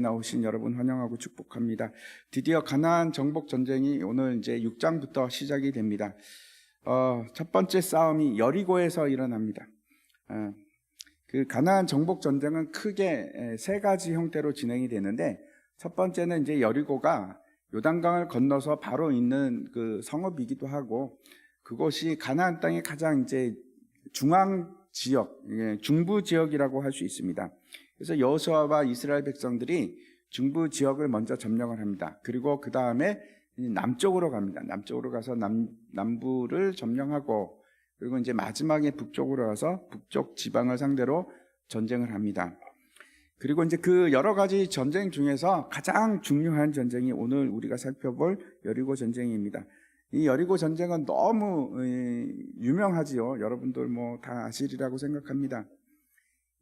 나오신 여러분 환영하고 축복합니다. 드디어 가나안 정복 전쟁이 오늘 이제 6장부터 시작이 됩니다. 첫 번째 싸움이 여리고에서 일어납니다. 그 가나안 정복 전쟁은 크게 세 가지 형태로 진행이 되는데, 첫 번째는 이제 여리고가 요단강을 건너서 바로 있는 그 성읍이기도 하고, 그곳이 가나안 땅의 가장 이제 중앙 지역, 중부 지역이라고 할 수 있습니다. 그래서 여호수아와 이스라엘 백성들이 중부 지역을 먼저 점령을 합니다. 그리고 그 다음에 남쪽으로 갑니다. 남쪽으로 가서 남부를 점령하고, 그리고 이제 마지막에 북쪽으로 가서 북쪽 지방을 상대로 전쟁을 합니다. 그리고 이제 그 여러 가지 전쟁 중에서 가장 중요한 전쟁이 오늘 우리가 살펴볼 여리고 전쟁입니다. 이 여리고 전쟁은 너무 유명하지요. 여러분들 뭐 다 아시리라고 생각합니다.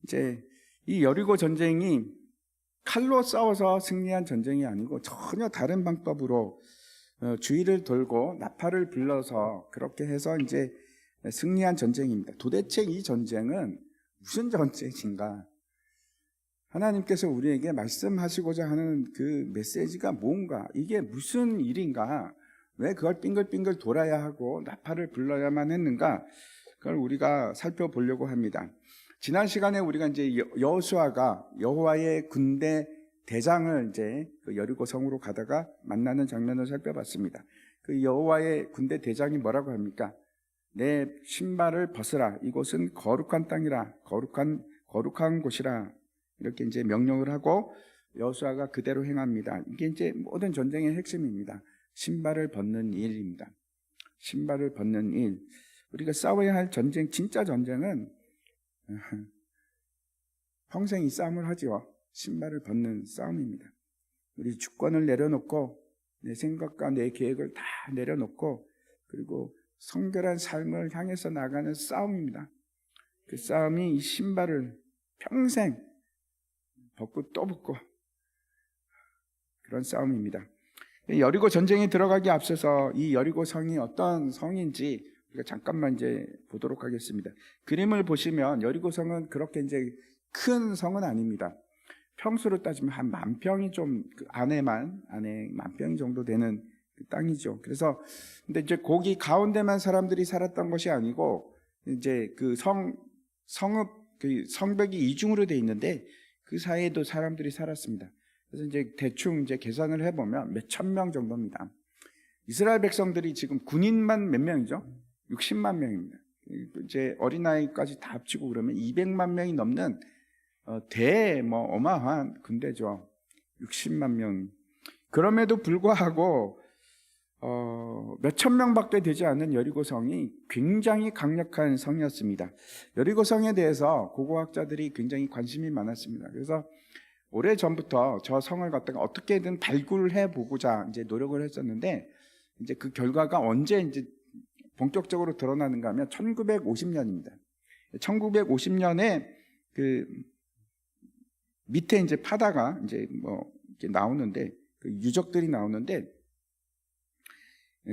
이제 이 여리고 전쟁이 칼로 싸워서 승리한 전쟁이 아니고 전혀 다른 방법으로 주위를 돌고 나팔을 불러서 그렇게 해서 이제 승리한 전쟁입니다. 도대체 이 전쟁은 무슨 전쟁인가? 하나님께서 우리에게 말씀하시고자 하는 그 메시지가 뭔가? 이게 무슨 일인가? 왜 그걸 빙글빙글 돌아야 하고 나팔을 불러야만 했는가? 그걸 우리가 살펴보려고 합니다. 지난 시간에 우리가 이제 여호수아가 여호와의 군대 대장을 이제 그 여리고 성으로 가다가 만나는 장면을 살펴봤습니다. 그 여호와의 군대 대장이 뭐라고 합니까? 내 신발을 벗으라. 이곳은 거룩한 땅이라. 거룩한 곳이라. 이렇게 이제 명령을 하고 여호수아가 그대로 행합니다. 이게 이제 모든 전쟁의 핵심입니다. 신발을 벗는 일입니다. 신발을 벗는 일. 우리가 싸워야 할 전쟁, 진짜 전쟁은 평생 이 싸움을 하죠. 신발을 벗는 싸움입니다. 우리 주권을 내려놓고 내 생각과 내 계획을 다 내려놓고 그리고 성결한 삶을 향해서 나가는 싸움입니다. 그 싸움이 이 신발을 평생 벗고 또 벗고 그런 싸움입니다. 여리고 전쟁에 들어가기 앞서서 이 여리고 성이 어떤 성인지 우리가 잠깐만 이제 보도록 하겠습니다. 그림을 보시면 여리고 성은 그렇게 이제 큰 성은 아닙니다. 평수로 따지면 한 10,000평이 좀 안에 10,000평 정도 되는 그 땅이죠. 그래서 근데 이제 거기 가운데만 사람들이 살았던 것이 아니고 이제 그 성읍 그 성벽이 이중으로 돼 있는데 그 사이에도 사람들이 살았습니다. 그래서 이제 대충 이제 계산을 해보면 몇천 명 정도입니다. 이스라엘 백성들이 지금 군인만 몇 명이죠? 60만 명입니다. 이제 어린아이까지 다 합치고 그러면 200만 명이 넘는 어마어마한 군대죠. 60만 명. 그럼에도 불구하고 몇천 명밖에 되지 않는 여리고성이 굉장히 강력한 성이었습니다. 여리고성에 대해서 고고학자들이 굉장히 관심이 많았습니다. 그래서 오래전부터 저 성을 갖다가 어떻게든 발굴해 보고자 이제 노력을 했었는데, 이제 그 결과가 언제 이제 본격적으로 드러나는가 하면 1950년입니다. 1950년에 그 밑에 이제 파다가 이제 뭐 이렇게 나오는데 그 유적들이 나오는데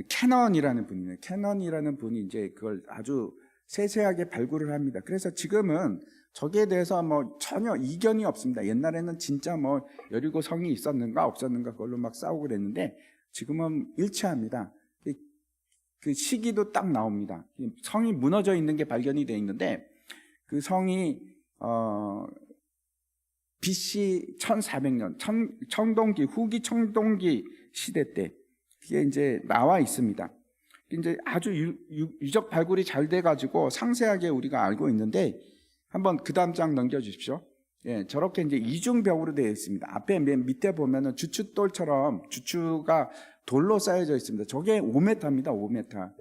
캐넌이라는 분이에요. 캐넌이라는 분이 이제 그걸 아주 세세하게 발굴을 합니다. 그래서 지금은 저기에 대해서 뭐 전혀 이견이 없습니다. 옛날에는 진짜 뭐 여리고 성이 있었는가 없었는가 그걸로 막 싸우고 그랬는데 지금은 일치합니다. 그 시기도 딱 나옵니다. 성이 무너져 있는 게 발견이 되어 있는데 그 성이 BC 1400년 후기 청동기 시대 때 그게 이제 나와 있습니다. 이제 아주 유적 발굴이 잘 돼가지고 상세하게 우리가 알고 있는데 한번 그 다음 장 넘겨주십시오. 예, 저렇게 이제 이중벽으로 되어 있습니다. 앞에 맨 밑에 보면은 주춧돌처럼 주추가 돌로 쌓여져 있습니다. 저게 5m입니다. 5m.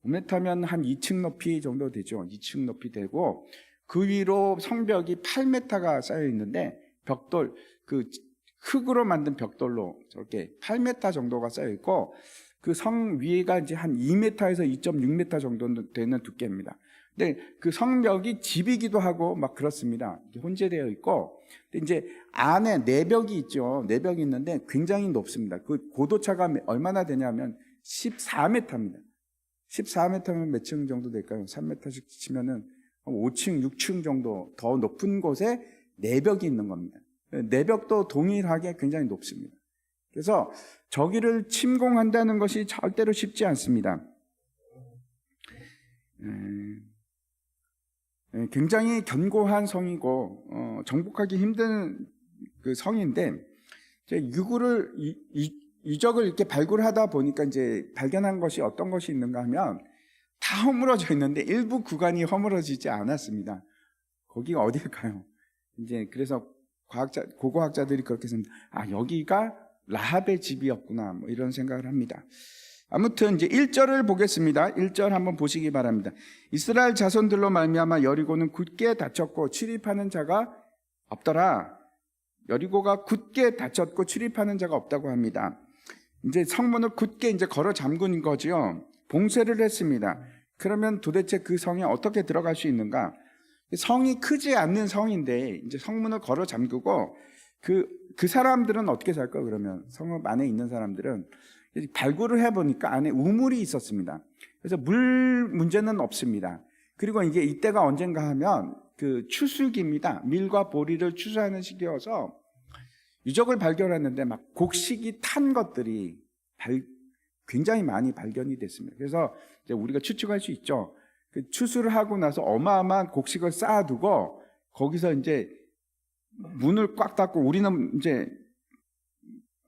5m면 한 2층 높이 정도 되죠. 2층 높이 되고 그 위로 성벽이 8m가 쌓여 있는데 벽돌 그 흙으로 만든 벽돌로 저렇게 8m 정도가 쌓여 있고 그 성 위에가 이제 한 2m에서 2.6m 정도 되는 두께입니다. 근데 그 성벽이 집이기도 하고 막 그렇습니다. 혼재되어 있고, 근데 이제 안에 내벽이 있죠. 내벽이 있는데 굉장히 높습니다. 그 고도차가 얼마나 되냐면 14m입니다. 14m면 몇 층 정도 될까요? 3m씩 치면은 5층, 6층 정도 더 높은 곳에 내벽이 있는 겁니다. 내벽도 동일하게 굉장히 높습니다. 그래서 저기를 침공한다는 것이 절대로 쉽지 않습니다. 굉장히 견고한 성이고 정복하기 힘든 그 성인데, 유적을 이렇게 발굴하다 보니까 이제 발견한 것이 어떤 것이 있는가 하면 다 허물어져 있는데 일부 구간이 허물어지지 않았습니다. 거기가 어딜까요? 이제 그래서 고고학자들이 그렇게 생각합니다. 여기가 라합의 집이었구나, 뭐 이런 생각을 합니다. 아무튼 이제 1절을 보겠습니다. 1절 한번 보시기 바랍니다. 이스라엘 자손들로 말미암아 여리고는 굳게 닫혔고 출입하는 자가 없더라. 여리고가 굳게 닫혔고 출입하는 자가 없다고 합니다. 이제 성문을 굳게 이제 걸어 잠근 거죠. 봉쇄를 했습니다. 그러면 도대체 그 성에 어떻게 들어갈 수 있는가? 성이 크지 않는 성인데 이제 성문을 걸어 잠그고 그 사람들은 어떻게 살까? 그러면 성읍 안에 있는 사람들은 발굴을 해보니까 안에 우물이 있었습니다. 그래서 물 문제는 없습니다. 그리고 이게 이때가 언젠가 하면 그 추수기입니다. 밀과 보리를 추수하는 시기여서 유적을 발견했는데 막 곡식이 탄 것들이 굉장히 많이 발견이 됐습니다. 그래서 이제 우리가 추측할 수 있죠. 그 추수를 하고 나서 어마어마한 곡식을 쌓아두고 거기서 이제 문을 꽉 닫고 우리는 이제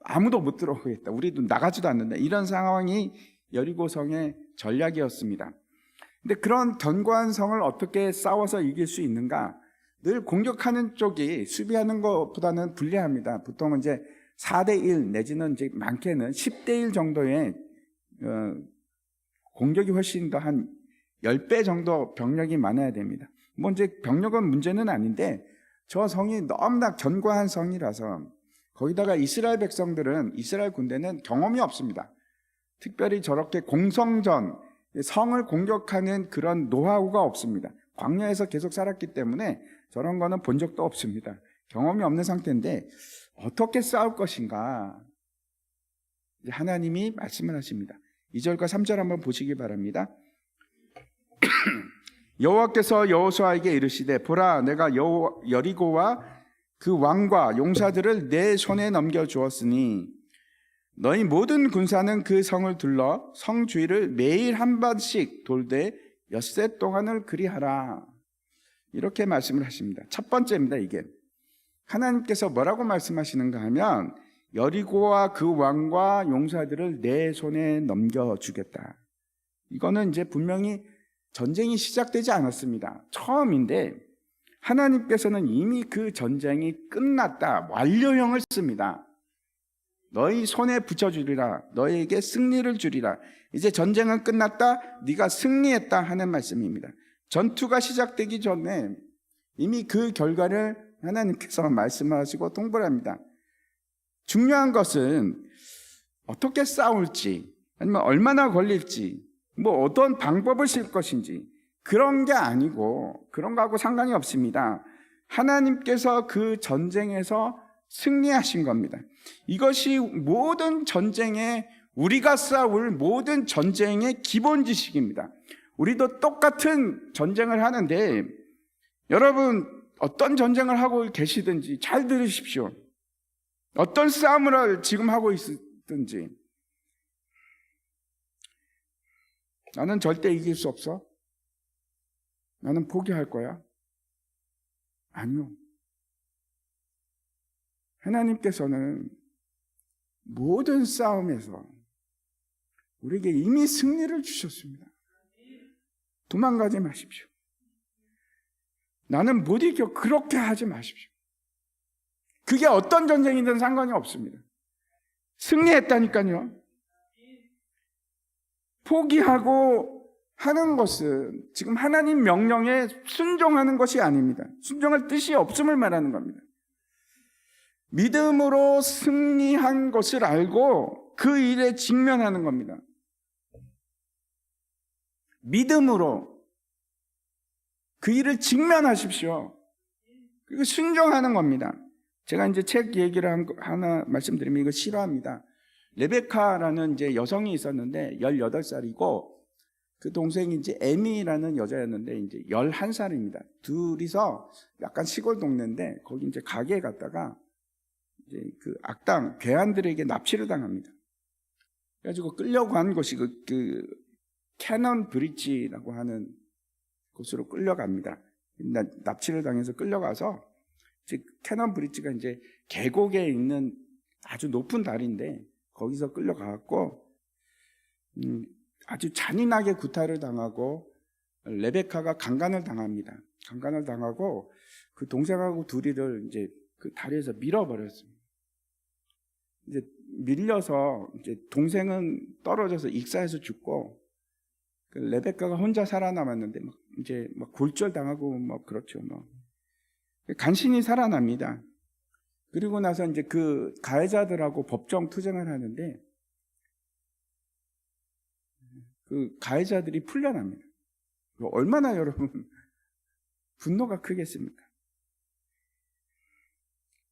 아무도 못 들어오겠다, 우리도 나가지도 않는다, 이런 상황이 여리고성의 전략이었습니다. 근데 그런 견고한 성을 어떻게 싸워서 이길 수 있는가? 늘 공격하는 쪽이 수비하는 것보다는 불리합니다. 보통 이제 4대1 내지는 이제 많게는 10대1 정도의 공격이 훨씬 더 한 10배 정도 병력이 많아야 됩니다. 뭐 이제 병력은 문제는 아닌데 저 성이 너무나 견고한 성이라서, 거기다가 이스라엘 백성들은, 이스라엘 군대는 경험이 없습니다. 특별히 저렇게 공성전, 성을 공격하는 그런 노하우가 없습니다. 광야에서 계속 살았기 때문에 저런 거는 본 적도 없습니다. 경험이 없는 상태인데 어떻게 싸울 것인가? 하나님이 말씀을 하십니다. 2절과 3절 한번 보시기 바랍니다. 여호와께서 여호수아에게 이르시되, 보라, 내가 여리고와 그 왕과 용사들을 내 손에 넘겨주었으니 너희 모든 군사는 그 성을 둘러 성 주위를 매일 한 번씩 돌되 엿새 동안을 그리하라. 이렇게 말씀을 하십니다. 첫 번째입니다. 이게 하나님께서 뭐라고 말씀하시는가 하면, 여리고와 그 왕과 용사들을 내 손에 넘겨주겠다. 이거는 이제 분명히 전쟁이 시작되지 않았습니다. 처음인데 하나님께서는 이미 그 전쟁이 끝났다, 완료형을 씁니다. 너희 손에 붙여주리라, 너희에게 승리를 주리라. 이제 전쟁은 끝났다, 네가 승리했다 하는 말씀입니다. 전투가 시작되기 전에 이미 그 결과를 하나님께서 말씀하시고 통보를 합니다. 중요한 것은 어떻게 싸울지, 아니면 얼마나 걸릴지, 뭐 어떤 방법을 쓸 것인지, 그런 게 아니고, 그런 거하고 상관이 없습니다. 하나님께서 그 전쟁에서 승리하신 겁니다. 이것이 모든 전쟁에, 우리가 싸울 모든 전쟁의 기본 지식입니다. 우리도 똑같은 전쟁을 하는데, 여러분 어떤 전쟁을 하고 계시든지 잘 들으십시오. 어떤 싸움을 지금 하고 있든지, 나는 절대 이길 수 없어, 나는 포기할 거야. 아니요. 하나님께서는 모든 싸움에서 우리에게 이미 승리를 주셨습니다. 도망가지 마십시오. 나는 못 이겨, 그렇게 하지 마십시오. 그게 어떤 전쟁이든 상관이 없습니다. 승리했다니까요. 포기하고 하는 것은 지금 하나님 명령에 순종하는 것이 아닙니다. 순종할 뜻이 없음을 말하는 겁니다. 믿음으로 승리한 것을 알고 그 일에 직면하는 겁니다. 믿음으로 그 일을 직면하십시오. 그리고 순종하는 겁니다. 제가 이제 책 얘기를 하나 말씀드리면 이거 싫어합니다. 레베카라는 이제 여성이 있었는데 18살이고 그 동생이 이제 에미라는 여자였는데 이제 11살입니다. 둘이서 약간 시골 동네인데 거기 이제 가게에 갔다가 이제 그 악당 괴한들에게 납치를 당합니다. 그래가지고 끌려간 곳이 그 캐넌 브릿지라고 하는 곳으로 끌려갑니다. 납치를 당해서 끌려가서 즉 캐넌 브릿지가 이제 계곡에 있는 아주 높은 다리인데 거기서 끌려가고 아주 잔인하게 구타를 당하고 레베카가 강간을 당합니다. 강간을 당하고 그 동생하고 둘이를 이제 그 다리에서 밀어버렸습니다. 이제 밀려서 이제 동생은 떨어져서 익사해서 죽고 그 레베카가 혼자 살아남았는데 이제 골절 당하고 그렇죠. 간신히 살아납니다. 그리고 나서 이제 그 가해자들하고 법정 투쟁을 하는데 그 가해자들이 풀려납니다. 얼마나 여러분 분노가 크겠습니까?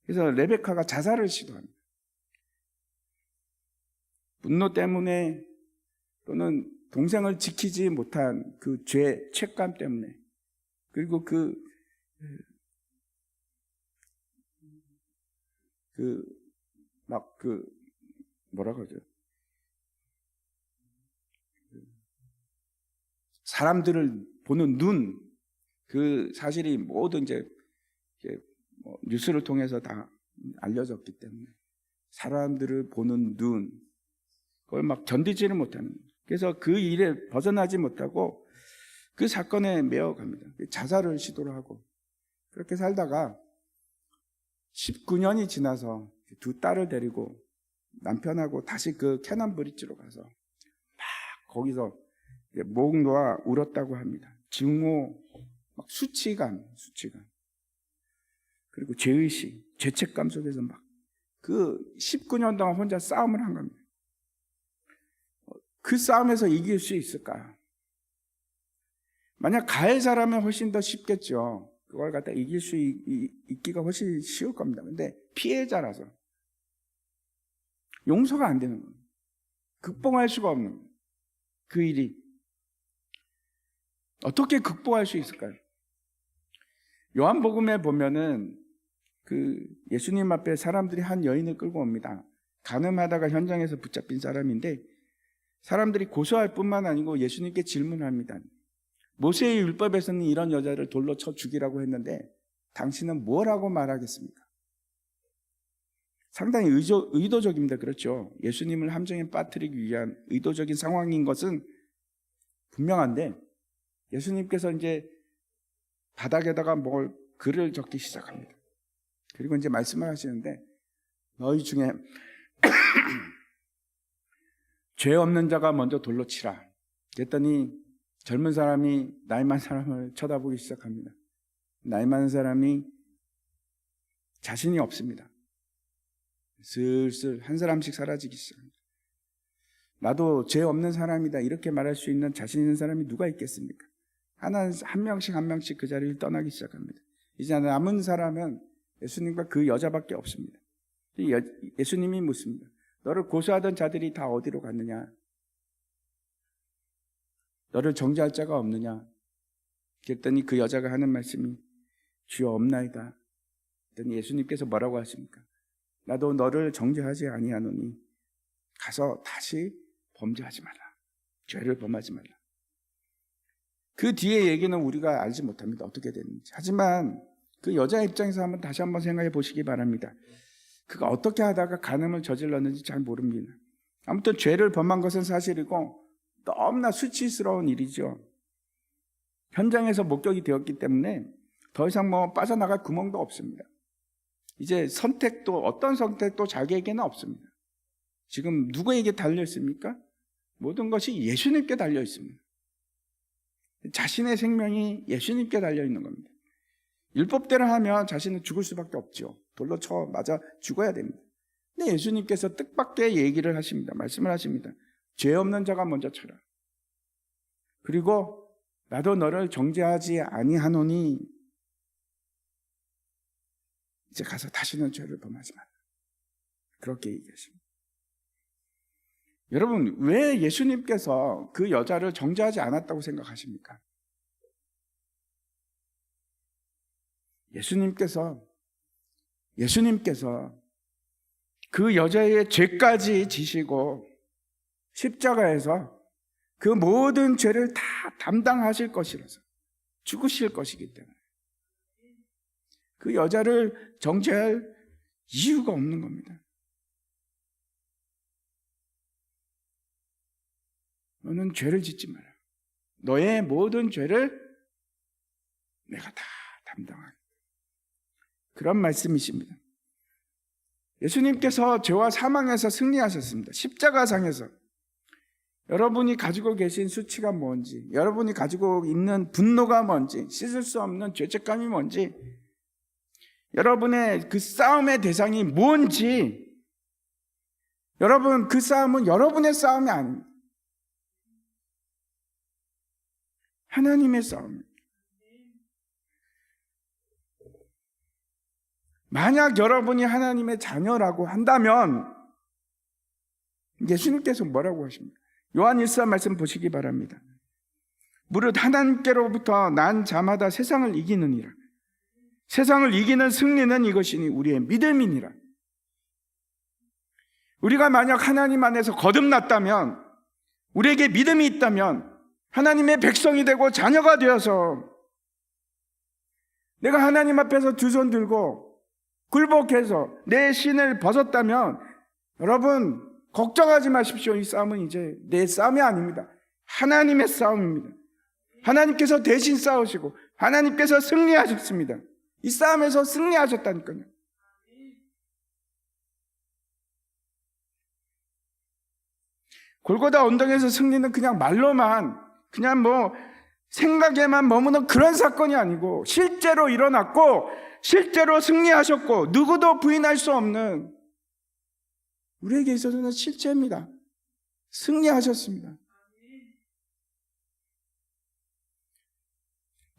그래서 레베카가 자살을 시도합니다. 분노 때문에 또는 동생을 지키지 못한 그 죄책감 때문에 그리고 뭐라 그러죠? 사람들을 보는 눈, 그 사실이 모두 이제 뉴스를 통해서 다 알려졌기 때문에 사람들을 보는 눈, 그걸 견디지를 못하는 거예요. 그래서 그 일에 벗어나지 못하고 그 사건에 매여갑니다. 자살을 시도를 하고 그렇게 살다가 19년이 지나서 두 딸을 데리고 남편하고 다시 그 캐넌 브릿지로 가서 막 거기서 목 놓아 울었다고 합니다. 증오, 수치감, 그리고 죄의식, 죄책감 속에서 그 19년 동안 혼자 싸움을 한 겁니다. 그 싸움에서 이길 수 있을까? 만약 가해자라면 훨씬 더 쉽겠죠. 그걸 갖다 이길 수 있기가 훨씬 쉬울 겁니다. 근데 피해자라서 용서가 안 되는 겁니다. 극복할 수가 없는 겁니다. 그 일이 어떻게 극복할 수 있을까요? 요한복음에 보면은 그 예수님 앞에 사람들이 한 여인을 끌고 옵니다. 간음하다가 현장에서 붙잡힌 사람인데 사람들이 고소할 뿐만 아니고 예수님께 질문합니다. 모세의 율법에서는 이런 여자를 돌로 쳐 죽이라고 했는데 당신은 뭐라고 말하겠습니까? 상당히 의도적입니다. 그렇죠? 예수님을 함정에 빠뜨리기 위한 의도적인 상황인 것은 분명한데 예수님께서 이제 바닥에다가 글을 적기 시작합니다. 그리고 이제 말씀을 하시는데 너희 중에 죄 없는 자가 먼저 돌로 치라. 그랬더니 젊은 사람이 나이 많은 사람을 쳐다보기 시작합니다. 나이 많은 사람이 자신이 없습니다. 슬슬 한 사람씩 사라지기 시작합니다. 나도 죄 없는 사람이다 이렇게 말할 수 있는 자신 있는 사람이 누가 있겠습니까? 한 명씩 그 자리를 떠나기 시작합니다. 이제 남은 사람은 예수님과 그 여자밖에 없습니다. 예수님이 묻습니다. 너를 고소하던 자들이 다 어디로 갔느냐? 너를 정죄할 자가 없느냐? 그랬더니 그 여자가 하는 말씀이 주여 없나이다. 그랬더니 예수님께서 뭐라고 하십니까? 나도 너를 정죄하지 아니하노니 가서 다시 범죄하지 말라. 죄를 범하지 말라. 그 뒤에 얘기는 우리가 알지 못합니다. 어떻게 됐는지. 하지만 그 여자 입장에서 다시 한번 생각해 보시기 바랍니다. 그가 어떻게 하다가 간음을 저질렀는지 잘 모릅니다. 아무튼 죄를 범한 것은 사실이고 너무나 수치스러운 일이죠. 현장에서 목격이 되었기 때문에 더 이상 빠져나갈 구멍도 없습니다. 이제 어떤 선택도 자기에게는 없습니다. 지금 누구에게 달려 있습니까? 모든 것이 예수님께 달려 있습니다. 자신의 생명이 예수님께 달려 있는 겁니다. 율법대로 하면 자신은 죽을 수밖에 없죠. 돌로 쳐 맞아 죽어야 됩니다. 근데 예수님께서 뜻밖의 얘기를 하십니다. 말씀을 하십니다. 죄 없는 자가 먼저 쳐라. 그리고 나도 너를 정죄하지 아니하노니 이제 가서 다시는 죄를 범하지 마라. 그렇게 얘기하십니다. 여러분, 왜 예수님께서 그 여자를 정죄하지 않았다고 생각하십니까? 예수님께서 그 여자의 죄까지 지시고 십자가에서 그 모든 죄를 다 담당하실 것이라서 죽으실 것이기 때문에 그 여자를 정죄할 이유가 없는 겁니다. 너는 죄를 짓지 마라. 너의 모든 죄를 내가 다 담당하겠다. 그런 말씀이십니다. 예수님께서 죄와 사망에서 승리하셨습니다. 십자가상에서 여러분이 가지고 계신 수치가 뭔지, 여러분이 가지고 있는 분노가 뭔지, 씻을 수 없는 죄책감이 뭔지, 여러분의 그 싸움의 대상이 뭔지, 여러분 그 싸움은 여러분의 싸움이 아닙니다. 하나님의 싸움입니다. 만약 여러분이 하나님의 자녀라고 한다면 예수님께서 뭐라고 하십니까? 요한 1서 말씀 보시기 바랍니다. 무릇 하나님께로부터 난 자마다 세상을 이기느니라. 세상을 이기는 승리는 이것이니 우리의 믿음이니라. 우리가 만약 하나님 안에서 거듭났다면, 우리에게 믿음이 있다면 하나님의 백성이 되고 자녀가 되어서 내가 하나님 앞에서 두 손 들고 굴복해서 내 신을 벗었다면 여러분 걱정하지 마십시오. 이 싸움은 이제 내 싸움이 아닙니다. 하나님의 싸움입니다. 하나님께서 대신 싸우시고 하나님께서 승리하셨습니다. 이 싸움에서 승리하셨다니까요. 골고다 언덕에서 승리는 그냥 말로만, 그냥 뭐 생각에만 머무는 그런 사건이 아니고 실제로 일어났고 실제로 승리하셨고 누구도 부인할 수 없는, 우리에게 있어서는 실체입니다. 승리하셨습니다.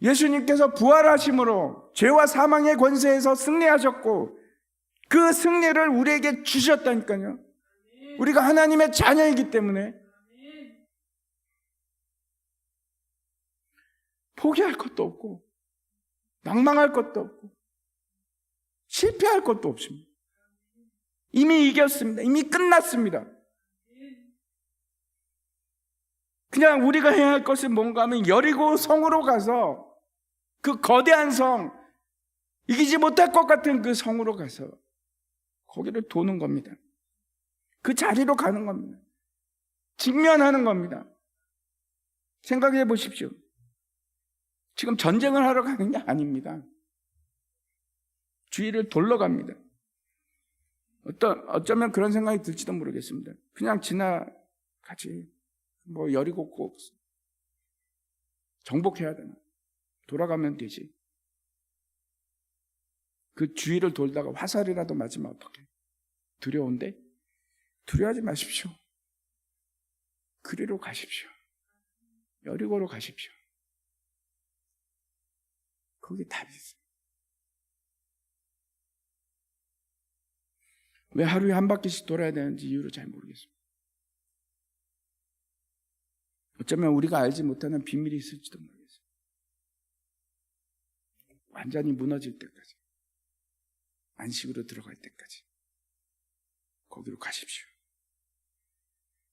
예수님께서 부활하심으로 죄와 사망의 권세에서 승리하셨고 그 승리를 우리에게 주셨다니까요. 우리가 하나님의 자녀이기 때문에 포기할 것도 없고 낭망할 것도 없고 실패할 것도 없습니다. 이미 이겼습니다. 이미 끝났습니다. 그냥 우리가 해야 할 것은 뭔가 하면 여리고 성으로 가서 그 거대한 성, 이기지 못할 것 같은 그 성으로 가서 거기를 도는 겁니다. 그 자리로 가는 겁니다. 직면하는 겁니다. 생각해 보십시오. 지금 전쟁을 하러 가는 게 아닙니다. 주위를 돌러 갑니다. 어쩌면 그런 생각이 들지도 모르겠습니다. 그냥 지나가지. 뭐 여리고 꼭 정복해야 되나? 돌아가면 되지. 그 주위를 돌다가 화살이라도 맞으면 어떡해? 두려운데? 두려워하지 마십시오. 그리로 가십시오. 여리고로 가십시오. 거기 답이 있어요. 왜 하루에 한 바퀴씩 돌아야 되는지 이유를 잘 모르겠습니다. 어쩌면 우리가 알지 못하는 비밀이 있을지도 모르겠어요. 완전히 무너질 때까지, 안식으로 들어갈 때까지 거기로 가십시오.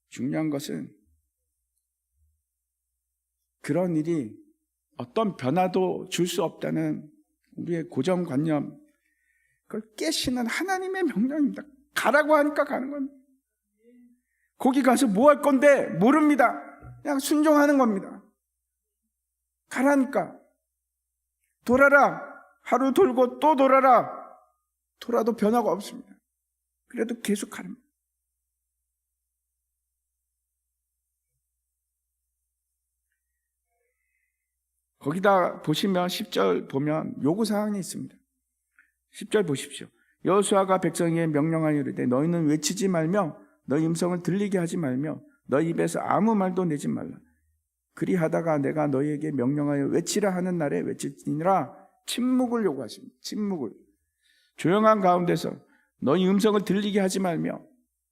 중요한 것은 그런 일이 어떤 변화도 줄 수 없다는 우리의 고정관념, 그걸 깨시는 하나님의 명령입니다. 가라고 하니까 가는 겁니다. 거기 가서 뭐 할 건데 모릅니다. 그냥 순종하는 겁니다. 가라니까. 돌아라. 하루 돌고 또 돌아라. 돌아도 변화가 없습니다. 그래도 계속 가는 겁니다. 거기다 보시면 10절 보면 요구사항이 있습니다. 10절 보십시오. 여호수아가 백성에게 명령하여 이르되 너희는 외치지 말며 너희 음성을 들리게 하지 말며 너희 입에서 아무 말도 내지 말라. 그리하다가 내가 너희에게 명령하여 외치라 하는 날에 외칠지니라. 침묵을 요구하십니다. 침묵을. 조용한 가운데서 너희 음성을 들리게 하지 말며,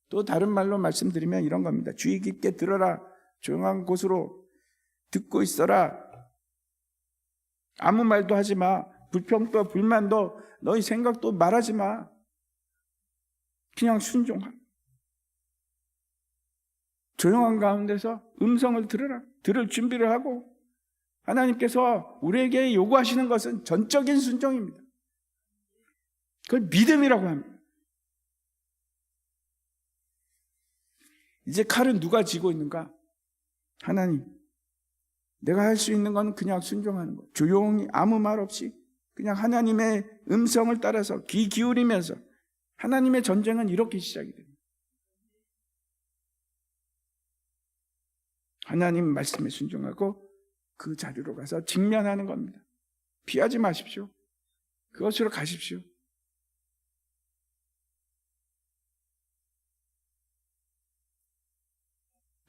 또 다른 말로 말씀드리면 이런 겁니다. 주의 깊게 들어라. 조용한 곳으로 듣고 있어라. 아무 말도 하지 마. 불평도 불만도 너희 생각도 말하지 마. 그냥 순종하고 조용한 가운데서 음성을 들을 준비를 하고, 하나님께서 우리에게 요구하시는 것은 전적인 순종입니다. 그걸 믿음이라고 합니다. 이제 칼은 누가 쥐고 있는가? 하나님. 내가 할 수 있는 건 그냥 순종하는 것. 조용히 아무 말 없이 그냥 하나님의 음성을 따라서 귀 기울이면서, 하나님의 전쟁은 이렇게 시작이 됩니다. 하나님 말씀에 순종하고 그 자리로 가서 직면하는 겁니다. 피하지 마십시오. 그것으로 가십시오.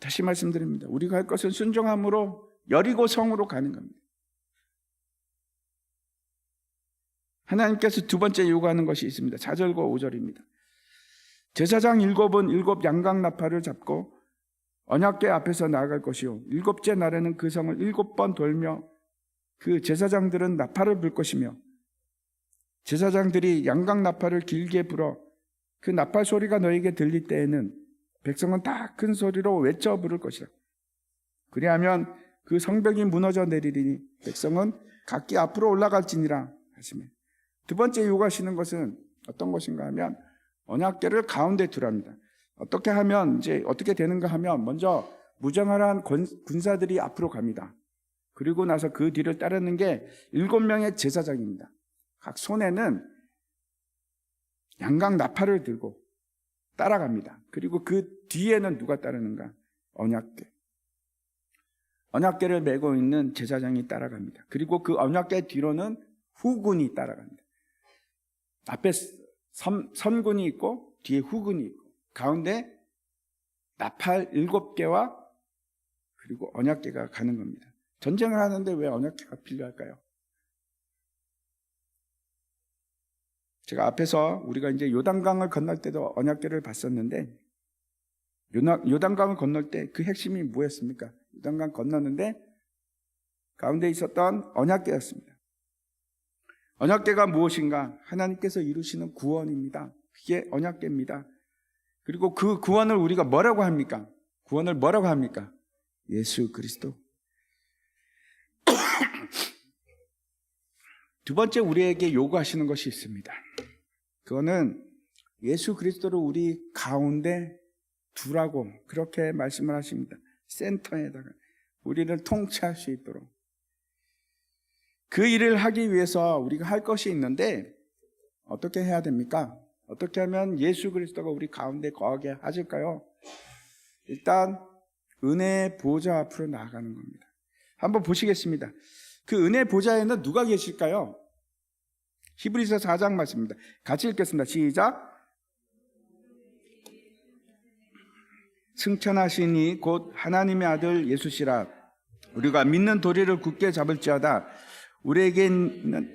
다시 말씀드립니다. 우리가 할 것은 순종함으로 여리고 성으로 가는 겁니다. 하나님께서 두 번째 요구하는 것이 있습니다. 4절과 5절입니다. 제사장 7은 7 양각 나팔을 잡고 언약궤 앞에서 나아갈 것이요, 7째 날에는 그 성을 7번 돌며 그 제사장들은 나팔을 불 것이며, 제사장들이 양각 나팔을 길게 불어 그 나팔 소리가 너에게 들릴 때에는 백성은 다 큰 소리로 외쳐 부를 것이라. 그리하면 그 성벽이 무너져 내리리니 백성은 각기 앞으로 올라갈지니라 하시며, 두 번째 요구하시는 것은 어떤 것인가 하면 언약궤를 가운데 두랍니다. 어떻게 하면 이제 어떻게 되는가 하면, 먼저 무장한 군사들이 앞으로 갑니다. 그리고 나서 그 뒤를 따르는 게 7명의 제사장입니다. 각 손에는 양각 나팔을 들고 따라갑니다. 그리고 그 뒤에는 누가 따르는가? 언약궤. 언약궤를 메고 있는 제사장이 따라갑니다. 그리고 그 언약궤 뒤로는 후군이 따라갑니다. 앞에 선군이 있고 뒤에 후군이 있고 가운데 나팔 7개와 그리고 언약궤가 가는 겁니다. 전쟁을 하는데 왜 언약궤가 필요할까요? 제가 앞에서 우리가 이제 요단강을 건널 때도 언약궤를 봤었는데, 요단강을 건널 때 그 핵심이 뭐였습니까? 요단강 건너는데 가운데 있었던 언약궤였습니다. 언약궤가 무엇인가? 하나님께서 이루시는 구원입니다. 그게 언약궤입니다. 그리고 그 구원을 우리가 뭐라고 합니까? 구원을 뭐라고 합니까? 예수 그리스도. 두 번째 우리에게 요구하시는 것이 있습니다. 그거는 예수 그리스도를 우리 가운데 두라고 그렇게 말씀을 하십니다. 센터에다가 우리를 통치할 수 있도록. 그 일을 하기 위해서 우리가 할 것이 있는데 어떻게 해야 됩니까? 어떻게 하면 예수 그리스도가 우리 가운데 거하게 하실까요? 일단 은혜의 보좌 앞으로 나아가는 겁니다. 한번 보시겠습니다. 그 은혜의 보좌에는 누가 계실까요? 히브리서 4장 말씀입니다. 같이 읽겠습니다. 시작. 승천하시니 곧 하나님의 아들 예수시라. 우리가 믿는 도리를 굳게 잡을지어다. 우리에게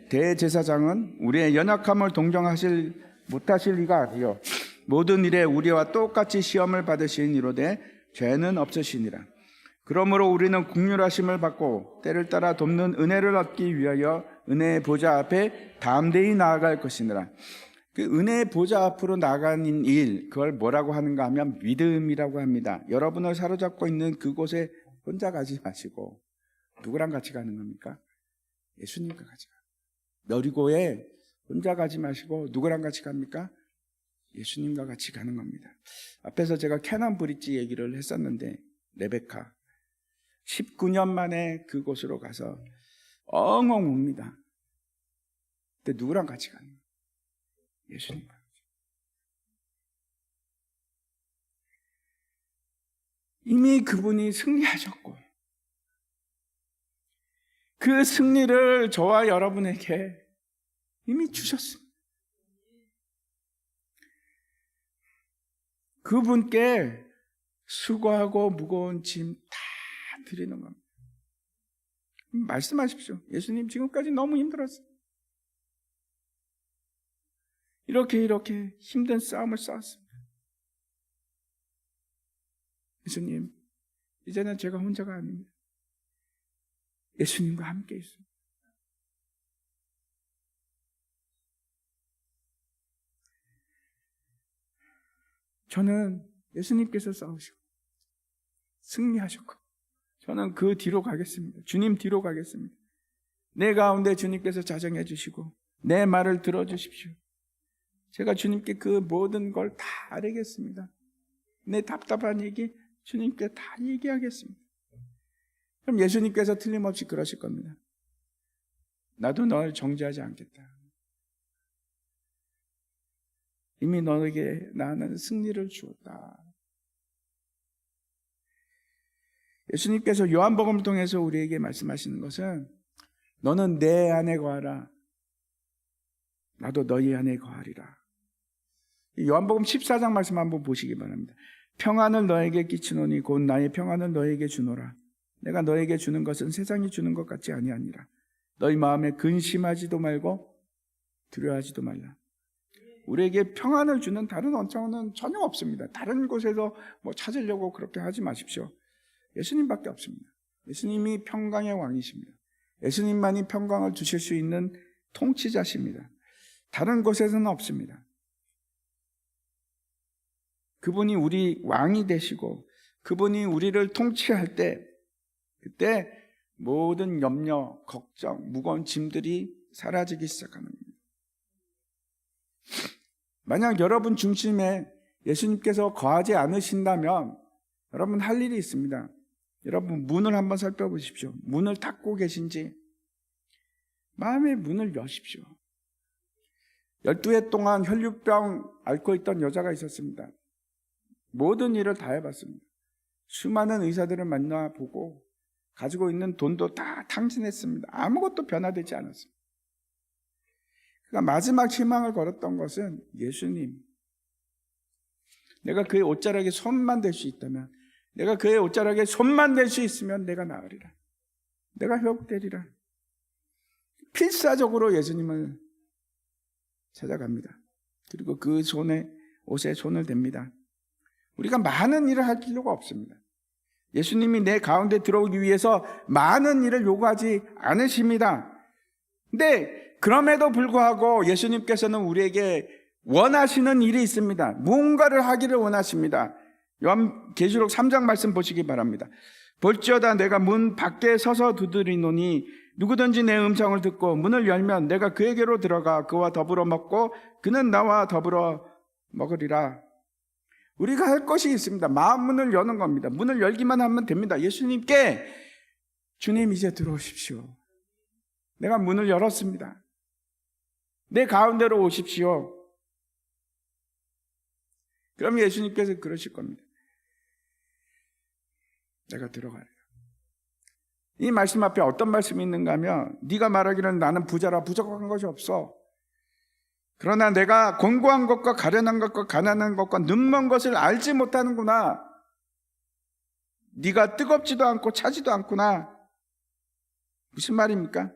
대제사장은 우리의 연약함을 동정하실 못하실 리가 아니요 모든 일에 우리와 똑같이 시험을 받으신 이로되 죄는 없으시니라. 그러므로 우리는 긍휼하심을 받고 때를 따라 돕는 은혜를 얻기 위하여 은혜의 보좌 앞에 담대히 나아갈 것이니라. 그 은혜의 보좌 앞으로 나가는 일, 그걸 뭐라고 하는가 하면 믿음이라고 합니다. 여러분을 사로잡고 있는 그곳에 혼자 가지 마시고 누구랑 같이 가는 겁니까? 예수님과 같이 가요. 여리고에 혼자 가지 마시고 누구랑 같이 갑니까? 예수님과 같이 가는 겁니다. 앞에서 제가 캐넌 브릿지 얘기를 했었는데, 레베카 19년 만에 그곳으로 가서 엉엉 웁니다. 근데 누구랑 같이 가는 거예요? 예수님과. 이미 그분이 승리하셨고 그 승리를 저와 여러분에게 이미 주셨습니다. 그분께 수고하고 무거운 짐 다 드리는 겁니다. 말씀하십시오. 예수님, 지금까지 너무 힘들었어요. 이렇게 힘든 싸움을 싸웠습니다. 예수님, 이제는 제가 혼자가 아닙니다. 예수님과 함께 있습니다. 저는 예수님께서 싸우시고 승리하셨고 저는 그 뒤로 가겠습니다. 주님 뒤로 가겠습니다. 내 가운데 주님께서 자정해 주시고 내 말을 들어주십시오. 제가 주님께 그 모든 걸 다 아뢰겠습니다. 내 답답한 얘기 주님께 다 얘기하겠습니다. 그럼 예수님께서 틀림없이 그러실 겁니다. 나도 너를 정죄하지 않겠다. 이미 너에게 나는 승리를 주었다. 예수님께서 요한복음을 통해서 우리에게 말씀하시는 것은 너는 내 안에 거하라. 나도 너희 안에 거하리라. 요한복음 14장 말씀 한번 보시기 바랍니다. 평안을 너에게 끼치노니 곧 나의 평안을 너에게 주노라. 내가 너에게 주는 것은 세상이 주는 것 같지 아니하니라. 너희 마음에 근심하지도 말고 두려워하지도 말라. 우리에게 평안을 주는 다른 원천은 전혀 없습니다. 다른 곳에서 찾으려고 그렇게 하지 마십시오. 예수님밖에 없습니다. 예수님이 평강의 왕이십니다. 예수님만이 평강을 주실 수 있는 통치자십니다. 다른 곳에서는 없습니다. 그분이 우리 왕이 되시고 그분이 우리를 통치할 때 그때 모든 염려, 걱정, 무거운 짐들이 사라지기 시작하는 겁니다. 만약 여러분 중심에 예수님께서 거하지 않으신다면 여러분 할 일이 있습니다. 여러분 문을 한번 살펴보십시오. 문을 닫고 계신지 마음의 문을 여십시오. 12해 동안 혈류병 앓고 있던 여자가 있었습니다. 모든 일을 다 해봤습니다. 수많은 의사들을 만나보고 가지고 있는 돈도 다 탕진했습니다. 아무것도 변화되지 않았습니다. 그가 마지막 희망을 걸었던 것은 예수님. 내가 그의 옷자락에 손만 댈 수 있다면, 내가 그의 옷자락에 손만 댈 수 있으면 내가 나으리라. 내가 회복되리라. 필사적으로 예수님을 찾아갑니다. 그리고 그 옷에 손을 댑니다. 우리가 많은 일을 할 필요가 없습니다. 예수님이 내 가운데 들어오기 위해서 많은 일을 요구하지 않으십니다. 근데 그럼에도 불구하고 예수님께서는 우리에게 원하시는 일이 있습니다. 무언가를 하기를 원하십니다. 요한계시록 3장 말씀 보시기 바랍니다. 볼지어다 내가 문 밖에 서서 두드리노니 누구든지 내 음성을 듣고 문을 열면 내가 그에게로 들어가 그와 더불어 먹고 그는 나와 더불어 먹으리라. 우리가 할 것이 있습니다. 마음 문을 여는 겁니다. 문을 열기만 하면 됩니다. 예수님께 주님 이제 들어오십시오. 내가 문을 열었습니다. 내 가운데로 오십시오. 그럼 예수님께서 그러실 겁니다. 내가 들어가요. 이 말씀 앞에 어떤 말씀이 있는가 하면 네가 말하기는 나는 부자라 부족한 것이 없어. 그러나 내가 공고한 것과 가련한 것과 가난한 것과 눈먼 것을 알지 못하는구나. 네가 뜨겁지도 않고 차지도 않구나. 무슨 말입니까?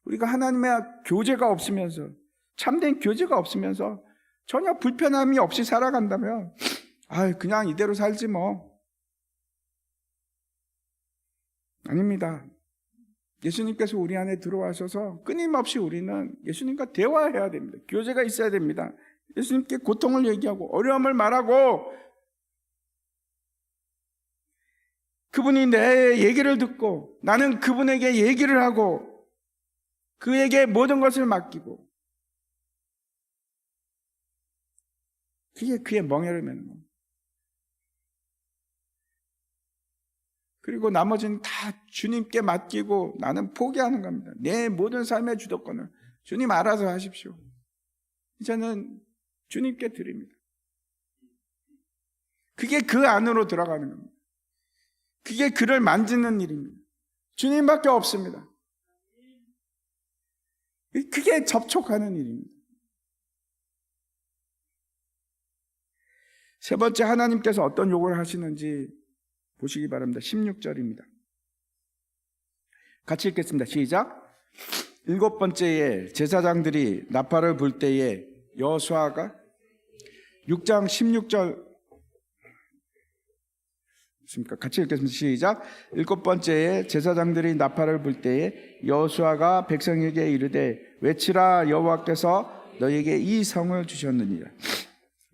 우리가 하나님의 교제가 없으면서 참된 교제가 없으면서 전혀 불편함이 없이 살아간다면 그냥 이대로 살지 뭐. 아닙니다. 예수님께서 우리 안에 들어와셔서 끊임없이 우리는 예수님과 대화해야 됩니다. 교제가 있어야 됩니다. 예수님께 고통을 얘기하고 어려움을 말하고 그분이 내 얘기를 듣고 나는 그분에게 얘기를 하고 그에게 모든 것을 맡기고 그게 그의 멍에를 매는 겁니다. 그리고 나머지는 다 주님께 맡기고 나는 포기하는 겁니다. 내 모든 삶의 주도권을 주님 알아서 하십시오. 이제는 주님께 드립니다. 그게 그 안으로 들어가는 겁니다. 그게 그를 만지는 일입니다. 주님밖에 없습니다. 그게 접촉하는 일입니다. 세 번째, 하나님께서 어떤 요구를 하시는지 보시기 바랍니다. 16절입니다. 같이 읽겠습니다. 시작. 7번째에 제사장들이 나팔을 불 때에 여호수아가 6장 16절 같이 읽겠습니다. 시작. 7번째에 제사장들이 나팔을 불 때에 여호수아가 백성에게 이르되 외치라 여호와께서 너에게 이 성을 주셨느니라.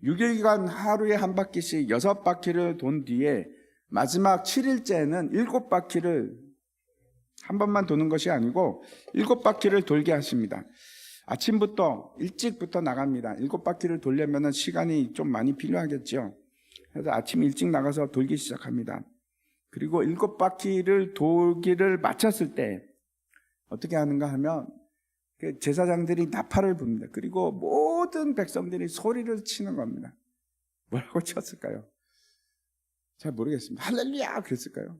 6일간 하루에 한 바퀴씩 6바퀴를 돈 뒤에 마지막 7일째는 7바퀴를 한 번만 도는 것이 아니고 7바퀴를 돌게 하십니다. 아침부터 일찍부터 나갑니다. 7바퀴를 돌려면 시간이 좀 많이 필요하겠죠. 그래서 아침 일찍 나가서 돌기 시작합니다. 그리고 7바퀴를 돌기를 마쳤을 때 어떻게 하는가 하면 제사장들이 나팔을 붑니다. 그리고 모든 백성들이 소리를 치는 겁니다. 뭐라고 쳤을까요? 잘 모르겠습니다. 할렐루야 그랬을까요?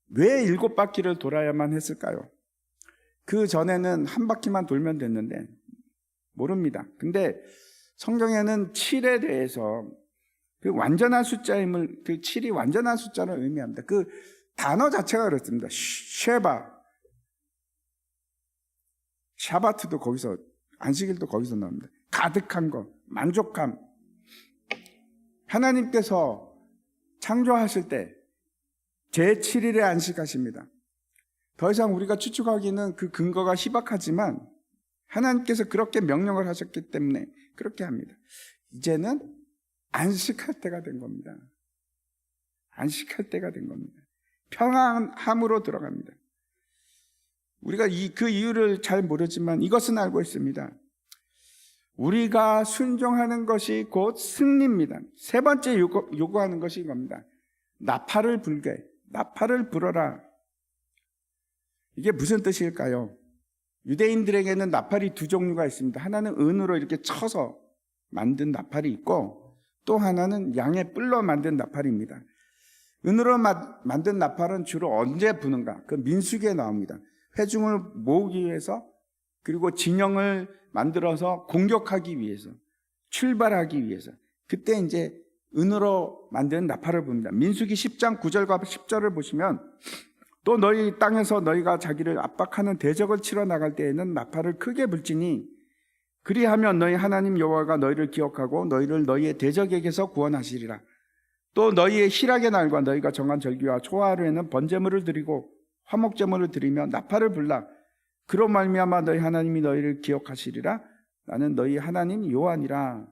왜 7바퀴를 돌아야만 했을까요? 그 전에는 한 바퀴만 돌면 됐는데 모릅니다. 근데 성경에는 7에 대해서 그 완전한 숫자임을, 그 7이 완전한 숫자를 의미합니다. 그 단어 자체가 그렇습니다. 샤바트도 거기서, 안식일도 거기서 나옵니다. 가득한 것, 만족함. 하나님께서 창조하실 때 제7일에 안식하십니다. 더 이상 우리가 추측하기는 그 근거가 희박하지만 하나님께서 그렇게 명령을 하셨기 때문에 그렇게 합니다. 이제는 안식할 때가 된 겁니다. 안식할 때가 된 겁니다. 평안함으로 들어갑니다. 우리가 그 이유를 잘 모르지만 이것은 알고 있습니다. 우리가 순종하는 것이 곧 승리입니다. 세 번째 요구하는 것이 이겁니다. 나팔을 불게, 나팔을 불어라. 이게 무슨 뜻일까요? 유대인들에게는 나팔이 두 종류가 있습니다. 하나는 은으로 이렇게 쳐서 만든 나팔이 있고 또 하나는 양의 뿔로 만든 나팔입니다. 은으로 만든 나팔은 주로 언제 부는가? 그 민수기에 나옵니다. 회중을 모으기 위해서, 그리고 진영을 만들어서 공격하기 위해서, 출발하기 위해서, 그때 이제 은으로 만든 나팔을 붑니다. 민수기 10장 9절과 10절을 보시면 또 너희 땅에서 너희가 자기를 압박하는 대적을 치러 나갈 때에는 나팔을 크게 불지니 그리하면 너희 하나님 여호와가 너희를 기억하고 너희를 너희의 대적에게서 구원하시리라. 또 너희의 희락의 날과 너희가 정한 절기와 초하루에는 번제물을 드리고 화목제물을 드리며 나팔을 불라. 그로 말미암아 너희 하나님이 너희를 기억하시리라. 나는 너희 하나님 여호와니라.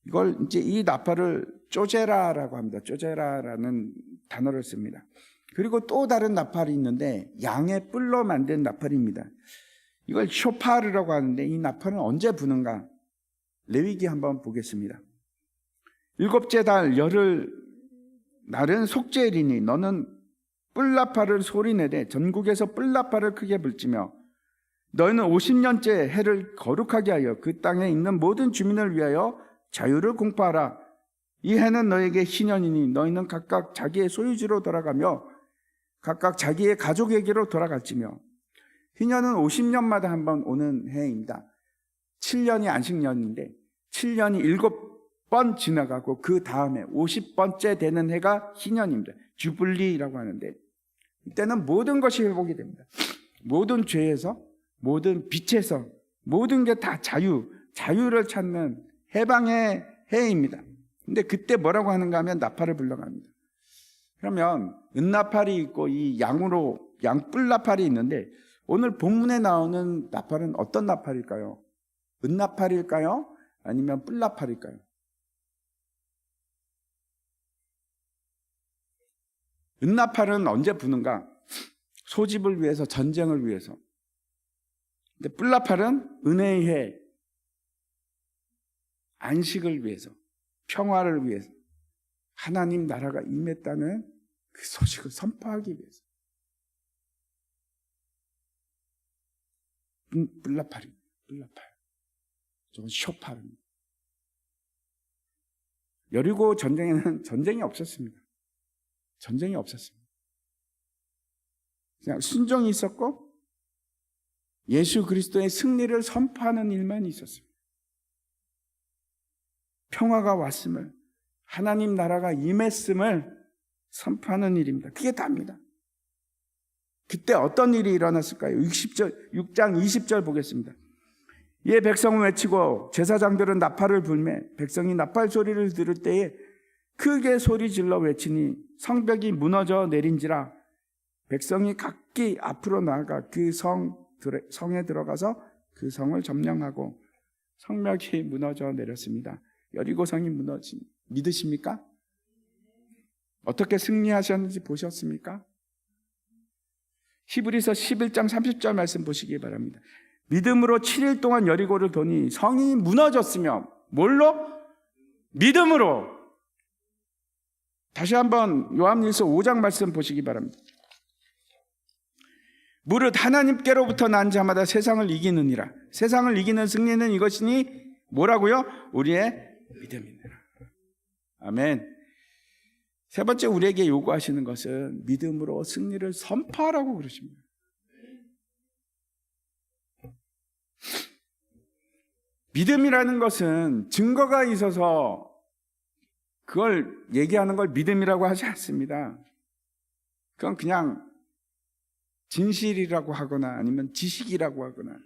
이걸 이제 이 나팔을 쪼제라라고 합니다. 쪼제라라는 단어를 씁니다. 그리고 또 다른 나팔이 있는데 양의 뿔로 만든 나팔입니다. 이걸 쇼파르라고 하는데 이 나팔은 언제 부는가? 레위기 한번 보겠습니다. 7째 달 열흘 날은 속죄일이니 너는 뿔나팔을 소리내되 전국에서 뿔나팔을 크게 불지며 너희는 50년째 해를 거룩하게 하여 그 땅에 있는 모든 주민을 위하여 자유를 공포하라. 이 해는 너에게 희년이니 너희는 각각 자기의 소유지로 돌아가며 각각 자기의 가족에게로 돌아갈지며. 희년은 50년마다 한 번 오는 해입니다. 7년이 안식년인데 7년이 7번 지나가고 그 다음에 50번째 되는 해가 희년입니다. 주블리라고 하는데 이때는 모든 것이 회복이 됩니다. 모든 죄에서, 모든 빛에서, 모든 게 다 자유를 찾는 해방의 해입니다. 근데 그때 뭐라고 하는가 하면 나팔을 불러갑니다. 그러면 은나팔이 있고 이 양뿔 나팔이 있는데 오늘 본문에 나오는 나팔은 어떤 나팔일까요? 은나팔일까요? 아니면 뿔 나팔일까요? 은나팔은 언제 부는가? 소집을 위해서, 전쟁을 위해서. 근데 뿔 나팔은 은혜의 해, 안식을 위해서, 평화를 위해서, 하나님 나라가 임했다는 그 소식을 선포하기 위해서. 뿔나팔입니다. 뿔나팔. 저건 쇼파입니다. 여리고 전쟁에는 전쟁이 없었습니다. 전쟁이 없었습니다. 그냥 순종이 있었고 예수 그리스도의 승리를 선포하는 일만 있었습니다. 평화가 왔음을, 하나님 나라가 임했음을 선포하는 일입니다. 그게 다입니다. 그때 어떤 일이 일어났을까요? 6장 20절 보겠습니다. 이에 백성은 외치고 제사장들은 나팔을 불매 백성이 나팔 소리를 들을 때에 크게 소리 질러 외치니 성벽이 무너져 내린지라. 백성이 각기 앞으로 나아가 그 성에 들어가서 그 성을 점령하고 성벽이 무너져 내렸습니다. 여리고성이 무너진 믿으십니까? 어떻게 승리하셨는지 보셨습니까? 히브리서 11장 30절 말씀 보시기 바랍니다. 믿음으로 7일 동안 여리고를 도니 성이 무너졌으며 뭘로? 믿음으로. 다시 한번 요한일서 5장 말씀 보시기 바랍니다. 무릇 하나님께로부터 난 자마다 세상을 이기느니라. 세상을 이기는 승리는 이것이니 뭐라고요? 우리의 믿음이니라. 아멘. 세 번째 우리에게 요구하시는 것은 믿음으로 승리를 선포하라고 그러십니다. 믿음이라는 것은 증거가 있어서 그걸 얘기하는 걸 믿음이라고 하지 않습니다. 그건 그냥 진실이라고 하거나 아니면 지식이라고 하거나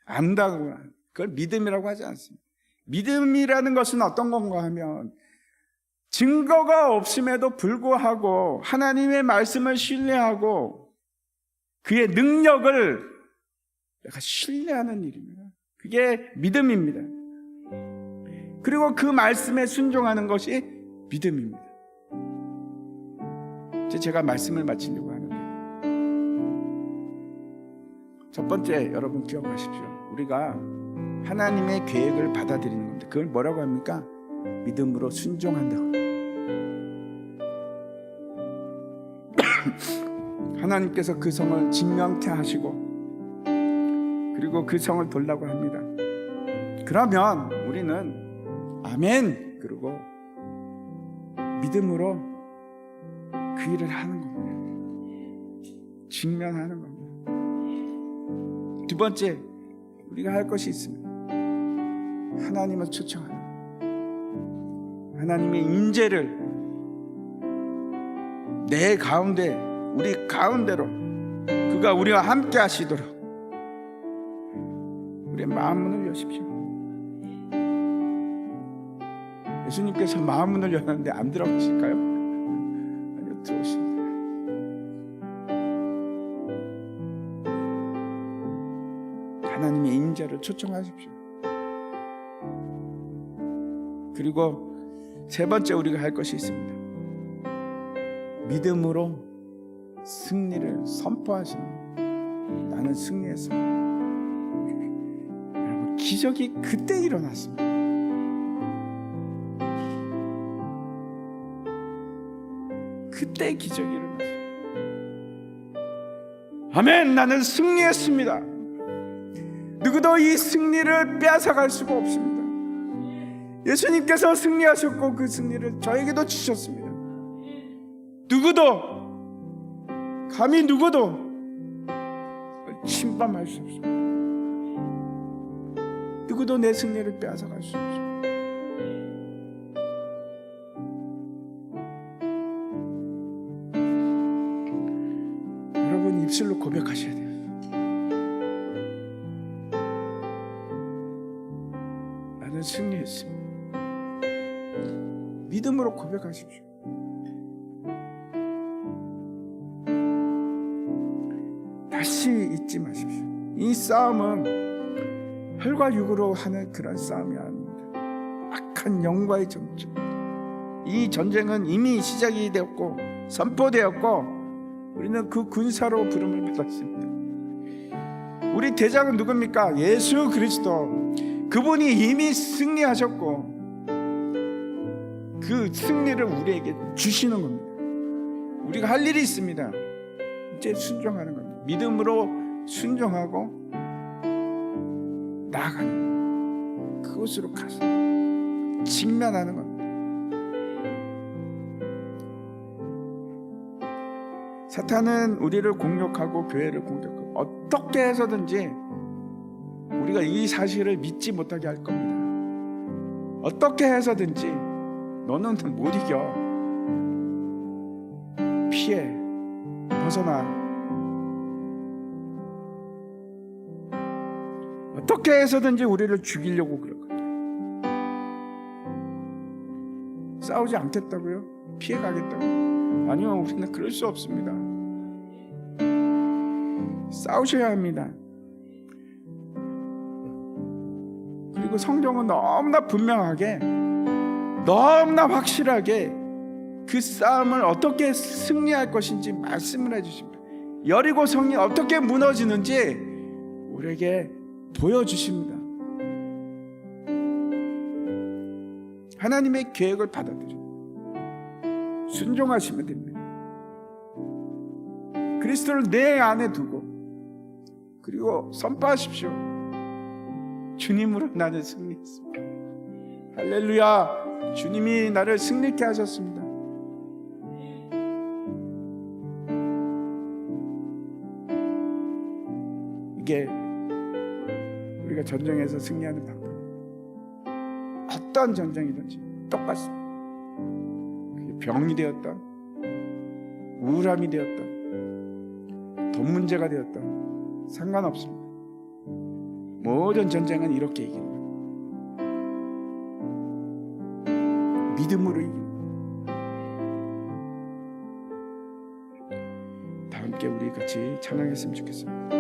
안다고 그걸 믿음이라고 하지 않습니다. 믿음이라는 것은 어떤 건가 하면 증거가 없음에도 불구하고 하나님의 말씀을 신뢰하고 그의 능력을 내가 신뢰하는 일입니다. 그게 믿음입니다. 그리고 그 말씀에 순종하는 것이 믿음입니다. 이제 제가 말씀을 마치려고 하는데 첫 번째 여러분 기억하십시오. 우리가 하나님의 계획을 받아들이는 겁니다. 그걸 뭐라고 합니까? 믿음으로 순종한다고. 하나님께서 그 성을 진명케 하시고 그리고 그 성을 돌라고 합니다. 그러면 우리는 아멘 그리고 믿음으로 그 일을 하는 겁니다. 직면하는 겁니다. 두 번째 우리가 할 것이 있습니다. 하나님을 초청하는, 하나님의 임재를 내 가운데, 우리 가운데로 그가 우리와 함께 하시도록 우리의 마음 문을 여십시오. 예수님께서 마음 문을 열었는데 안 들어가실까요? 아니요, 들어오십니다. 하나님의 임재를 초청하십시오. 그리고 세 번째 우리가 할 것이 있습니다. 믿음으로 승리를 선포하시는, 나는 승리했습니다. 여러분, 기적이 그때 일어났습니다. 그때 기적이 일어났습니다. 아멘. 나는 승리했습니다. 누구도 이 승리를 빼앗아갈 수가 없습니다. 예수님께서 승리하셨고 그 승리를 저에게도 주셨습니다. 누구도, 감히 누구도 침범할 수 없습니다. 누구도 내 승리를 빼앗아갈 수 없습니다. 여러분, 입술로 고백하셔야 돼요. 나는 승리했습니다. 믿음으로 고백하십시오. 다시 잊지 마십시오. 이 싸움은 혈과 육으로 하는 그런 싸움이 아닙니다. 악한 영과의 전쟁. 이 전쟁은 이미 시작이 되었고 선포되었고 우리는 그 군사로 부름을 받았습니다. 우리 대장은 누굽니까? 예수 그리스도. 그분이 이미 승리하셨고 그 승리를 우리에게 주시는 겁니다. 우리가 할 일이 있습니다. 이제 순종하는 겁니다. 믿음으로 순종하고 나아가는, 그곳으로 가서 직면하는 겁니다. 사탄은 우리를 공격하고 교회를 공격하고 어떻게 해서든지 우리가 이 사실을 믿지 못하게 할 겁니다. 어떻게 해서든지 너는 못 이겨, 피해, 벗어나. 어떻게 해서든지 우리를 죽이려고 그럴 겁니다. 싸우지 않겠다고요? 피해 가겠다고요? 아니요, 우리는 그럴 수 없습니다. 싸우셔야 합니다. 그리고 성경은 너무나 분명하게, 너무나 확실하게 그 싸움을 어떻게 승리할 것인지 말씀을 해주십니다. 여리고 성이 어떻게 무너지는지 우리에게 보여주십니다. 하나님의 계획을 받아들여 순종하시면 됩니다. 그리스도를 내 안에 두고, 그리고 선포하십시오. 주님으로 나는 승리했습니다. 할렐루야. 주님이 나를 승리케 하셨습니다. 이게 우리가 전쟁에서 승리하는 방법. 어떤 전쟁이든지 똑같습니다. 그게 병이 되었던, 우울함이 되었던, 돈 문제가 되었던 상관없습니다. 모든 전쟁은 이렇게 이기는 거예요. 믿음으로 이기는 거예요. 다 함께 우리 같이 찬양했으면 좋겠습니다.